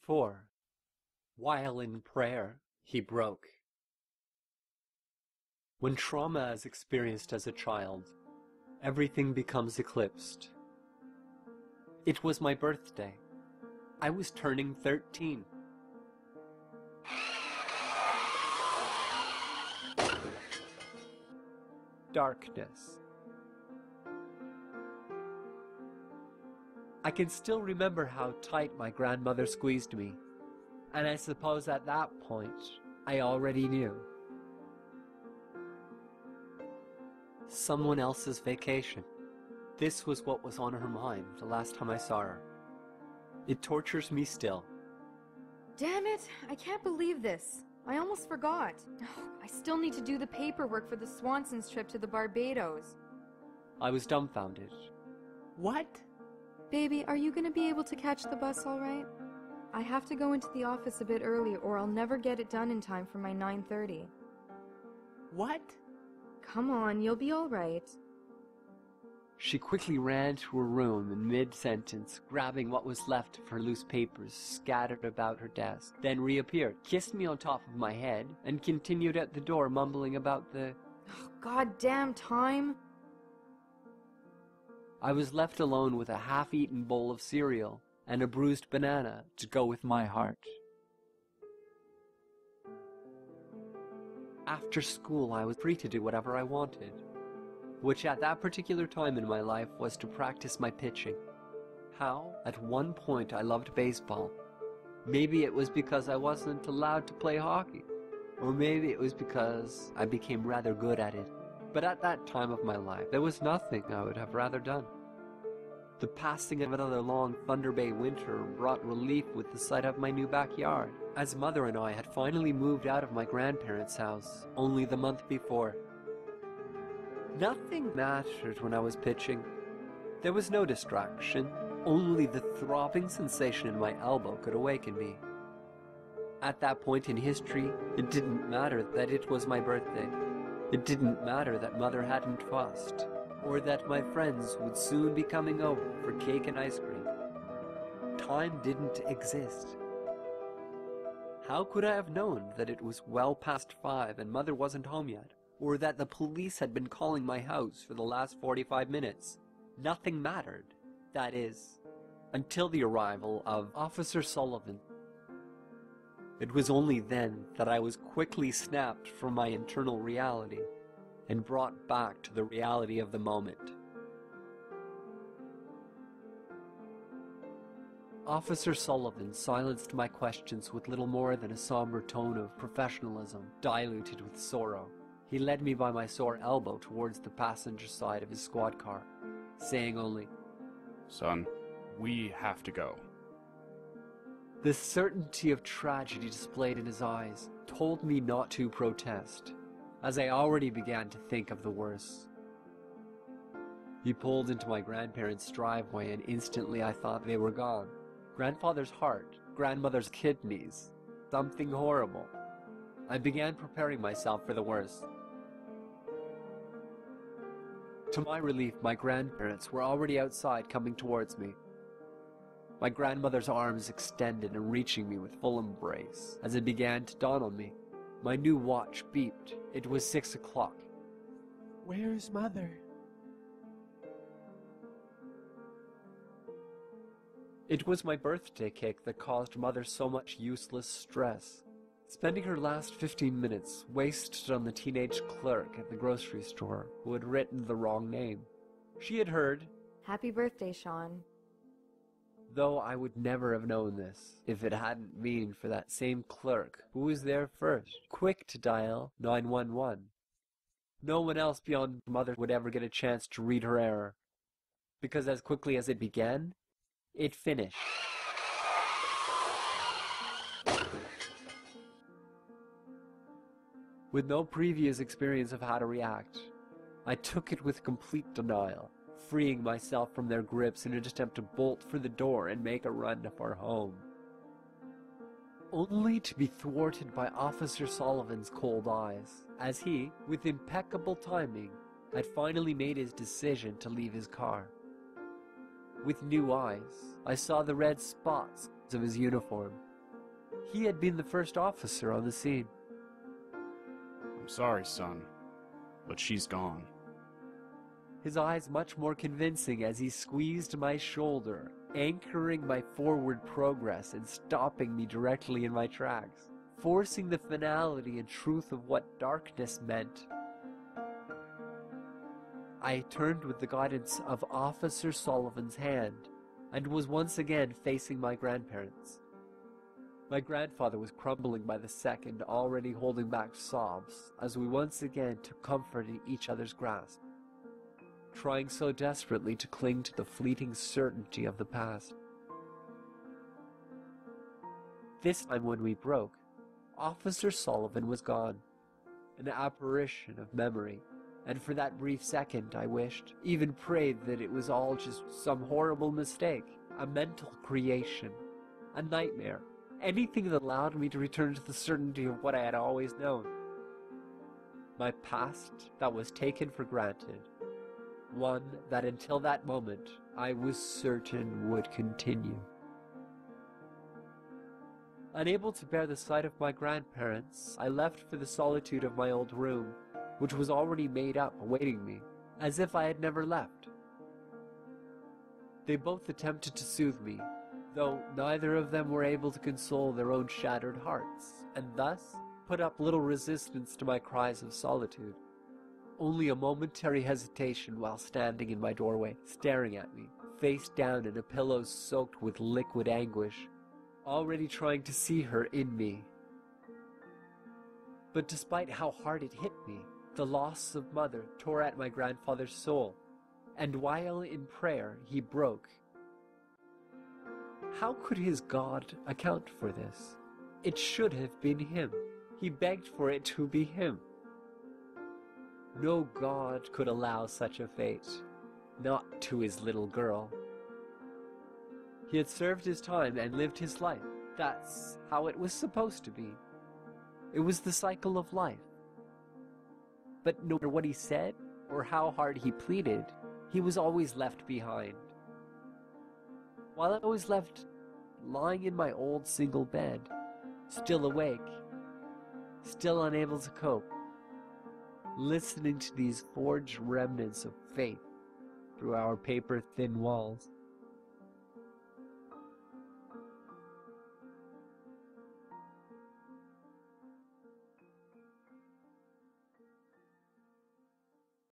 4. While in prayer, he broke. When trauma is experienced as a child, everything becomes eclipsed. It was my birthday. I was turning 13. Darkness. I can still remember how tight my grandmother squeezed me, and I suppose at that point, I already knew. Someone else's vacation. This was what was on her mind the last time I saw her. It tortures me still. Damn it! I can't believe this. I almost forgot. I still need to do the paperwork for the Swansons' trip to the Barbados. I was dumbfounded. What? Baby, are you gonna be able to catch the bus all right? I have to go into the office a bit early or I'll never get it done in time for my 9:30. What? Come on, you'll be all right. She quickly ran to her room in mid-sentence, grabbing what was left of her loose papers scattered about her desk, then reappeared, kissed me on top of my head, and continued at the door mumbling about the... Oh, goddamn time! I was left alone with a half-eaten bowl of cereal and a bruised banana to go with my heart. After school, I was free to do whatever I wanted, which at that particular time in my life was to practice my pitching. How? At one point I loved baseball. Maybe it was because I wasn't allowed to play hockey, or maybe it was because I became rather good at it. But at that time of my life, there was nothing I would have rather done. The passing of another long Thunder Bay winter brought relief with the sight of my new backyard, as Mother and I had finally moved out of my grandparents' house only the month before. Nothing mattered when I was pitching. There was no distraction, only the throbbing sensation in my elbow could awaken me. At that point in history, it didn't matter that it was my birthday. It didn't matter that Mother hadn't fussed, or that my friends would soon be coming over for cake and ice cream. Time didn't exist. How could I have known that it was well past 5 and Mother wasn't home yet? Or that the police had been calling my house for the last 45 minutes. Nothing mattered, that is, until the arrival of Officer Sullivan. It was only then that I was quickly snapped from my internal reality and brought back to the reality of the moment. Officer Sullivan silenced my questions with little more than a somber tone of professionalism, diluted with sorrow. He led me by my sore elbow towards the passenger side of his squad car, saying only, "Son, we have to go." The certainty of tragedy displayed in his eyes told me not to protest, as I already began to think of the worst. He pulled into my grandparents' driveway and instantly I thought they were gone. Grandfather's heart, grandmother's kidneys, something horrible. I began preparing myself for the worst. To my relief, my grandparents were already outside coming towards me. My grandmother's arms extended and reaching me with full embrace. As it began to dawn on me, my new watch beeped. It was 6 o'clock. "Where's Mother?" It was my birthday cake that caused Mother so much useless stress. Spending her last 15 minutes wasted on the teenage clerk at the grocery store who had written the wrong name. She had heard, Happy birthday, Sean. though I would never have known this if it hadn't been for that same clerk who was there first, quick to dial 911. No one else beyond Mother would ever get a chance to read her error, because as quickly as it began, it finished. With no previous experience of how to react, I took it with complete denial, freeing myself from their grips in an attempt to bolt for the door and make a run for home. Only to be thwarted by Officer Sullivan's cold eyes, as he, with impeccable timing, had finally made his decision to leave his car. With new eyes, I saw the red spots of his uniform, He had been the first officer on the scene. I'm sorry, son, but she's gone. His eyes much more convincing as he squeezed my shoulder, anchoring my forward progress and stopping me directly in my tracks, forcing the finality and truth of what darkness meant. I turned with the guidance of Officer Sullivan's hand, and was once again facing my grandparents. My grandfather was crumbling by the second, already holding back sobs, as we once again took comfort in each other's grasp, trying so desperately to cling to the fleeting certainty of the past. This time when we broke, Officer Sullivan was gone, an apparition of memory, and for that brief second I wished, even prayed, that it was all just some horrible mistake, a mental creation, a nightmare, anything that allowed me to return to the certainty of what I had always known. My past that was taken for granted, one that until that moment I was certain would continue. Unable to bear the sight of my grandparents, I left for the solitude of my old room, which was already made up awaiting me, as if I had never left. They both attempted to soothe me, though neither of them were able to console their own shattered hearts, and thus put up little resistance to my cries of solitude. Only a momentary hesitation while standing in my doorway, staring at me, face down in a pillow soaked with liquid anguish, already trying to see her in me. But despite how hard it hit me, the loss of mother tore at my grandfather's soul, and while in prayer he broke. How could his God account for this? It should have been him. He begged for it to be him. No God could allow such a fate, not to his little girl. He had served his time and lived his life. That's how it was supposed to be. It was the cycle of life. But no matter what he said, or how hard he pleaded, he was always left behind. While I was left lying in my old single bed, still awake, still unable to cope, listening to these forged remnants of faith through our paper-thin walls.